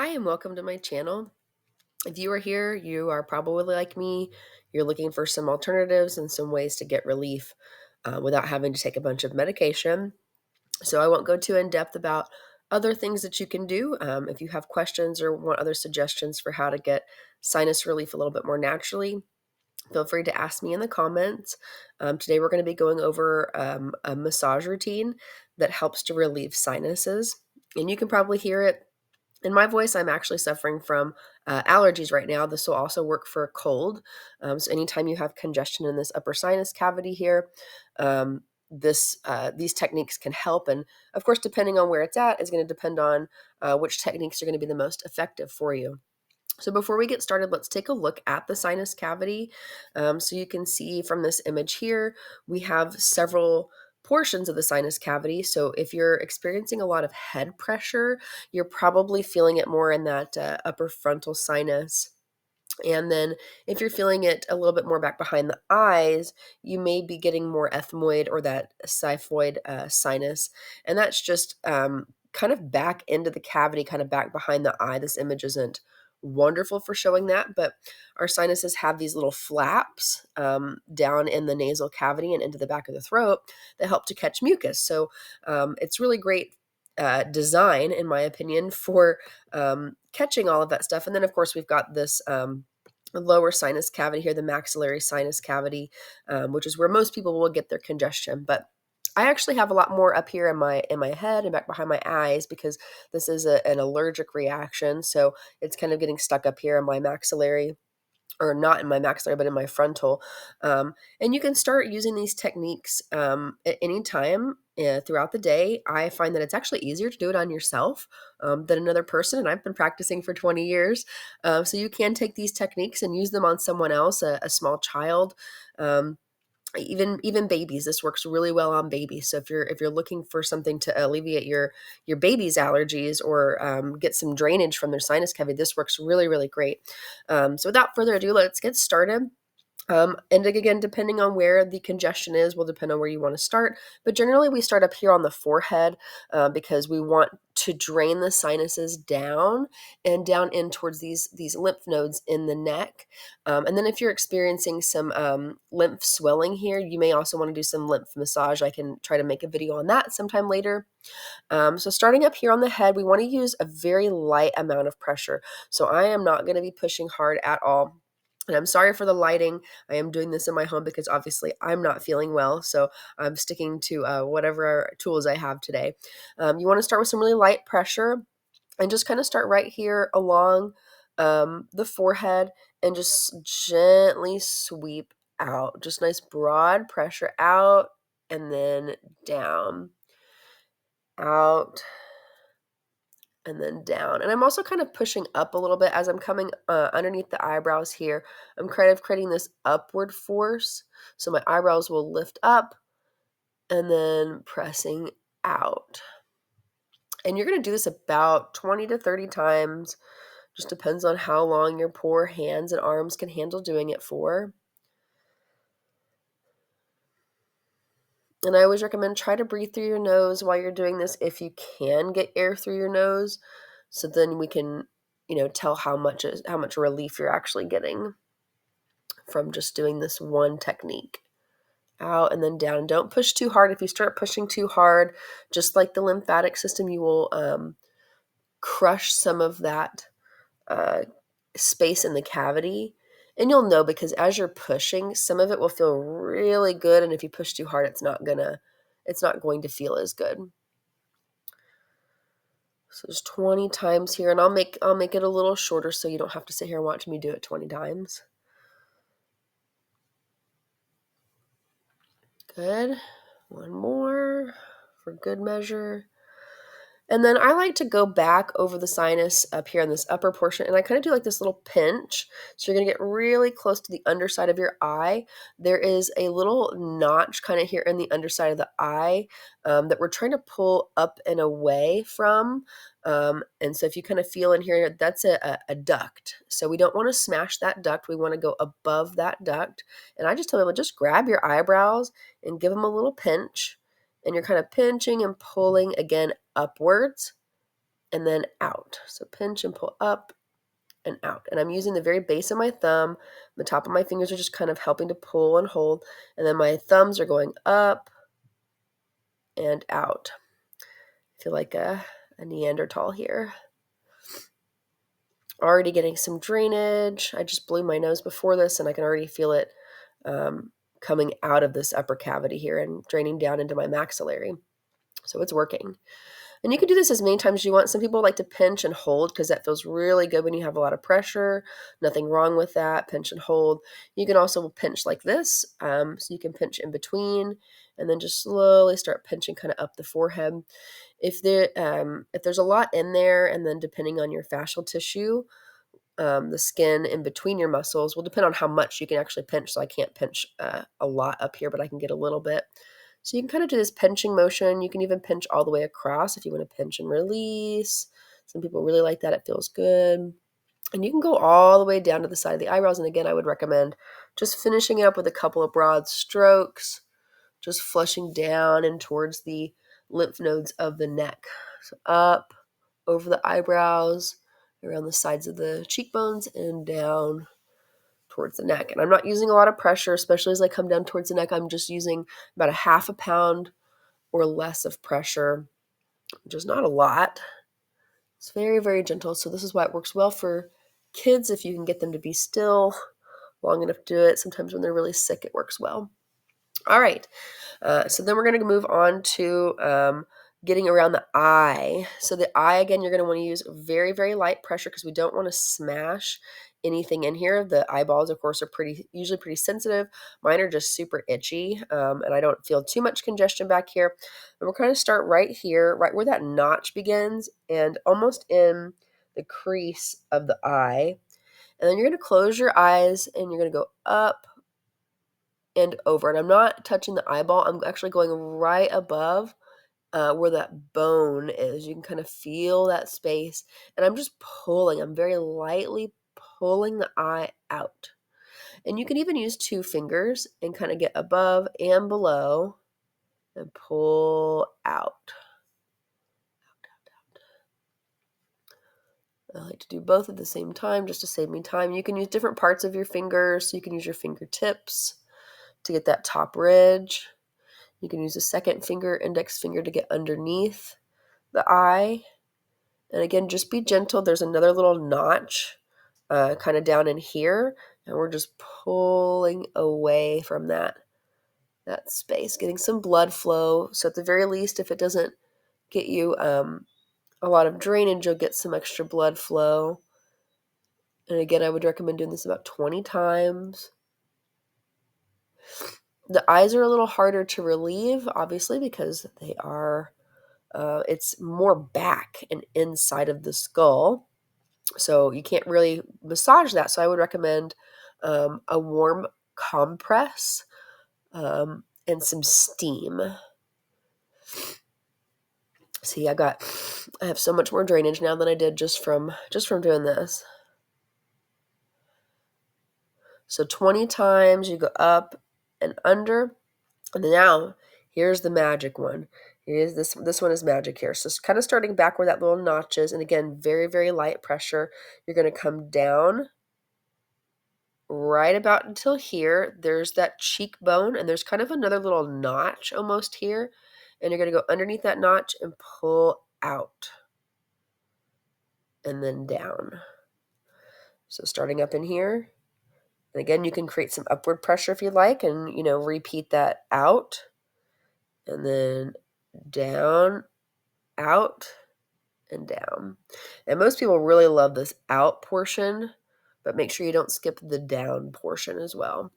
Hi, and welcome to my channel. If you are here, you are probably like me. You're looking for some alternatives and some ways to get relief without having to take a bunch of medication. So I won't go too in depth about other things that you can do. If you have questions or want other suggestions for how to get sinus relief a little bit more naturally, feel free to ask me in the comments. Today we're going to be going over a massage routine that helps to relieve sinuses. And you can probably hear it in my voice. I'm actually suffering from allergies right now. This will also work for a cold. So anytime you have congestion in this upper sinus cavity here, these techniques can help. And of course, depending on where it's at is going to depend on which techniques are going to be the most effective for you. So before we get started, let's take a look at the sinus cavity. So you can see from this image here, we have several portions of the sinus cavity. So if you're experiencing a lot of head pressure, you're probably feeling it more in that upper frontal sinus. And then if you're feeling it a little bit more back behind the eyes, you may be getting more ethmoid or that xiphoid sinus. And that's just kind of back into the cavity, kind of back behind the eye. This image isn't wonderful for showing that, but our sinuses have these little flaps down in the nasal cavity and into the back of the throat that help to catch mucus. So it's really great design, in my opinion, for catching all of that stuff. And then, of course, we've got this lower sinus cavity here, the maxillary sinus cavity, which is where most people will get their congestion. But I actually have a lot more up here in my head and back behind my eyes because this is an allergic reaction. So it's kind of getting stuck up here in my maxillary, or not in my maxillary, but in my frontal. And you can start using these techniques at any time throughout the day. I find that it's actually easier to do it on yourself than another person, and I've been practicing for 20 years. So you can take these techniques and use them on someone else, a small child. Um, even babies. This works really well on babies. So if you're looking for something to alleviate your baby's allergies, or get some drainage from their sinus cavity, this works really great. So without further ado, let's get started. And again, depending on where the congestion is, will depend on where you want to start. But generally, we start up here on the forehead because we want to drain the sinuses down and down in towards these lymph nodes in the neck. And then if you're experiencing some lymph swelling here, you may also want to do some lymph massage. I can try to make a video on that sometime later. So starting up here on the head, we want to use a very light amount of pressure. So I am not going to be pushing hard at all. And I'm sorry for the lighting. I am doing this in my home because obviously I'm not feeling well. So I'm sticking to whatever tools I have today. You want to start with some really light pressure and just kind of start right here along the forehead and just gently sweep out. Just nice broad pressure out and then down, out, and then down. And I'm also kind of pushing up a little bit as I'm coming underneath the eyebrows here. I'm kind of creating this upward force. So my eyebrows will lift up and then pressing out. And you're going to do this about 20 to 30 times. Just depends on how long your poor hands and arms can handle doing it for. And I always recommend try to breathe through your nose while you're doing this if you can get air through your nose. So then we can, tell how much relief you're actually getting from just doing this one technique. Out and then down. Don't push too hard. If you start pushing too hard, just like the lymphatic system, you will crush some of that uh, space in the cavity. And you'll know because as you're pushing, some of it will feel really good. And if you push too hard, it's not going to feel as good. So there's 20 times here, and I'll make it a little shorter so you don't have to sit here and watch me do it 20 times. Good. One more for good measure. And then I like to go back over the sinus up here in this upper portion, and I kind of do like this little pinch. So you're going to get really close to the underside of your eye. There is a little notch kind of here in the underside of the eye that we're trying to pull up and away from. And so if you kind of feel in here, that's a duct. So we don't want to smash that duct. We want to go above that duct. And I just tell people, just grab your eyebrows and give them a little pinch. And you're kind of pinching and pulling again upwards. and then out. So pinch and pull up and out. And I'm using the very base of my thumb. The top of my fingers are just kind of helping to pull and hold. And then my thumbs are going up and out. I feel like a Neanderthal here. Already getting some drainage. I just blew my nose before this, and I can already feel it coming out of this upper cavity here and draining down into my maxillary. So it's working. And you can do this as many times as you want. Some people like to pinch and hold because that feels really good when you have a lot of pressure. Nothing wrong with that. Pinch and hold. You can also pinch like this. So you can pinch in between and then just slowly start pinching kind of up the forehead. If there's a lot in there, and then depending on your fascial tissue, the skin in between your muscles will depend on how much you can actually pinch. So I can't pinch a lot up here, but I can get a little bit. So you can kind of do this pinching motion. You can even pinch all the way across if you want to pinch and release. Some people really like that. It feels good. And you can go all the way down to the side of the eyebrows. And again, I would recommend just finishing up with a couple of broad strokes, just flushing down and towards the lymph nodes of the neck. So up, over the eyebrows, around the sides of the cheekbones, and down towards the neck. And I'm not using a lot of pressure, especially as I come down towards the neck. I'm just using about a half a pound or less of pressure, which is not a lot. It's very, very gentle. So this is why it works well for kids. If you can get them to be still long enough to do it, sometimes when they're really sick, it works well. All right. So then we're going to move on to getting around the eye. So the eye, again, you're going to want to use very, very light pressure because we don't want to smash anything in here. The eyeballs, of course, are usually pretty sensitive. Mine are just super itchy, and I don't feel too much congestion back here. And we're going to start right here, right where that notch begins, and almost in the crease of the eye. And then you're going to close your eyes, and you're going to go up and over. And I'm not touching the eyeball. I'm actually going right above where that bone is. You can kind of feel that space. And I'm just pulling. I'm very lightly pulling the eye out. And you can even use 2 fingers and kind of get above and below and pull out. I like to do both at the same time just to save me time. You can use different parts of your fingers. So you can use your fingertips to get that top ridge. You can use a second finger, index finger, to get underneath the eye. And again, just be gentle. There's another little notch kind of down in here. And we're just pulling away from that space, getting some blood flow. So at the very least, if it doesn't get you a lot of drainage, you'll get some extra blood flow. And again, I would recommend doing this about 20 times. The eyes are a little harder to relieve, obviously, because they are, it's more back and inside of the skull. So you can't really massage that. So I would recommend a warm compress and some steam. See, I have so much more drainage now than I did just from doing this. So 20 times you go up and under. And now here's the magic one. Here's this one is magic here. So kind of starting back where that little notch is, and again, very, very light pressure. You're going to come down right about until here. There's that cheekbone, and there's kind of another little notch almost here. And you're going to go underneath that notch and pull out. And then down. So starting up in here. And again, you can create some upward pressure if you like, and, repeat that out. And then down, out, and down. And most people really love this out portion, but make sure you don't skip the down portion as well.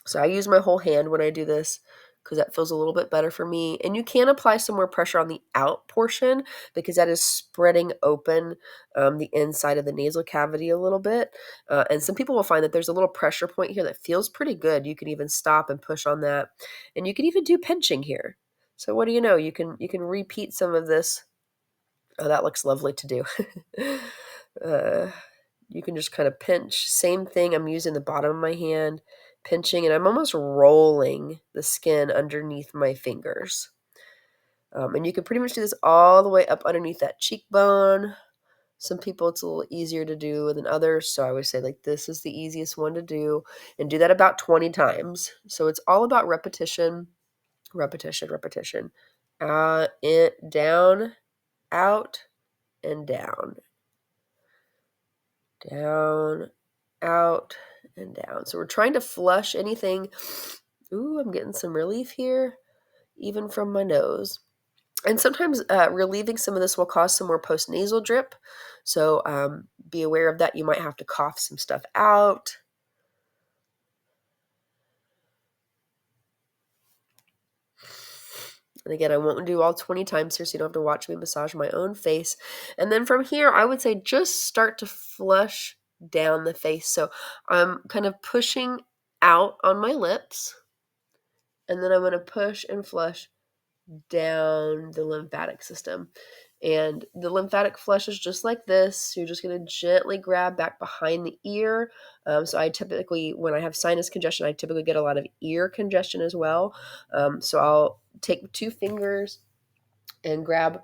So I use my whole hand when I do this because that feels a little bit better for me. And you can apply some more pressure on the out portion because that is spreading open the inside of the nasal cavity a little bit. And some people will find that there's a little pressure point here that feels pretty good. You can even stop and push on that. And you can even do pinching here. So what do you know? You can repeat some of this. Oh, that looks lovely to do. You can just kind of pinch. Same thing. I'm using the bottom of my hand, pinching, and I'm almost rolling the skin underneath my fingers. And you can pretty much do this all the way up underneath that cheekbone. Some people it's a little easier to do than others, so I always say like this is the easiest one to do, and do that about 20 times. So it's all about repetition, repetition, repetition. Down, out, and down. Down, out, and down. So we're trying to flush anything. Ooh, I'm getting some relief here, even from my nose. And sometimes relieving some of this will cause some more postnasal drip. So be aware of that. You might have to cough some stuff out. And again, I won't do all 20 times here, so you don't have to watch me massage my own face. And then from here, I would say just start to flush down the face. So I'm kind of pushing out on my lips, and then I'm going to push and flush down the lymphatic system. And the lymphatic flush is just like this. You're just going to gently grab back behind the ear. So I typically, when I have sinus congestion, I typically get a lot of ear congestion as well. So I'll take 2 fingers and grab,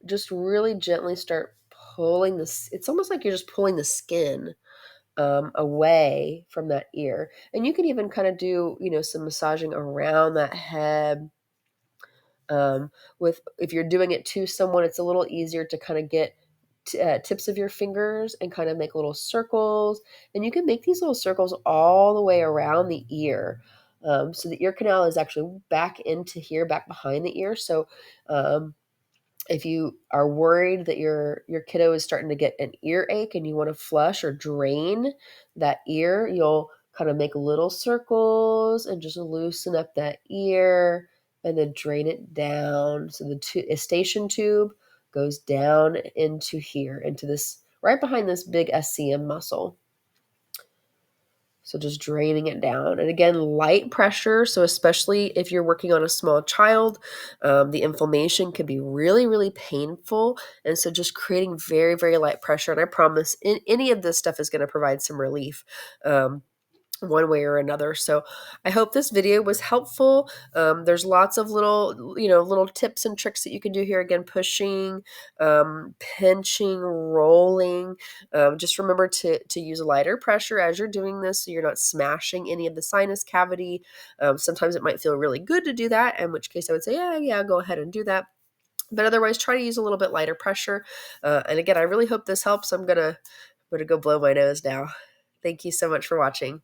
just really gently start pulling this. It's almost like you're just pulling the skin away from that ear. And you can even kind of do, some massaging around that head. With if you're doing it to someone, it's a little easier to kind of get tips of your fingers and kind of make little circles. And you can make these little circles all the way around the ear. So the ear canal is actually back into here, back behind the ear. So um, if you are worried that your kiddo is starting to get an earache and you want to flush or drain that ear, you'll kind of make little circles and just loosen up that ear and then drain it down. So the eustachian tube goes down into here, into this, right behind this big SCM muscle. So just draining it down. And again, light pressure. So especially if you're working on a small child, the inflammation can be really, really painful. And so just creating very, very light pressure. And I promise any of this stuff is going to provide some relief. One way or another. So I hope this video was helpful. There's lots of little tips and tricks that you can do here. Again, pushing, pinching, rolling. Just remember to use lighter pressure as you're doing this, so you're not smashing any of the sinus cavity. Sometimes it might feel really good to do that, in which case I would say, yeah, go ahead and do that. But otherwise, try to use a little bit lighter pressure. And again, I really hope this helps. I'm gonna go blow my nose now. Thank you so much for watching.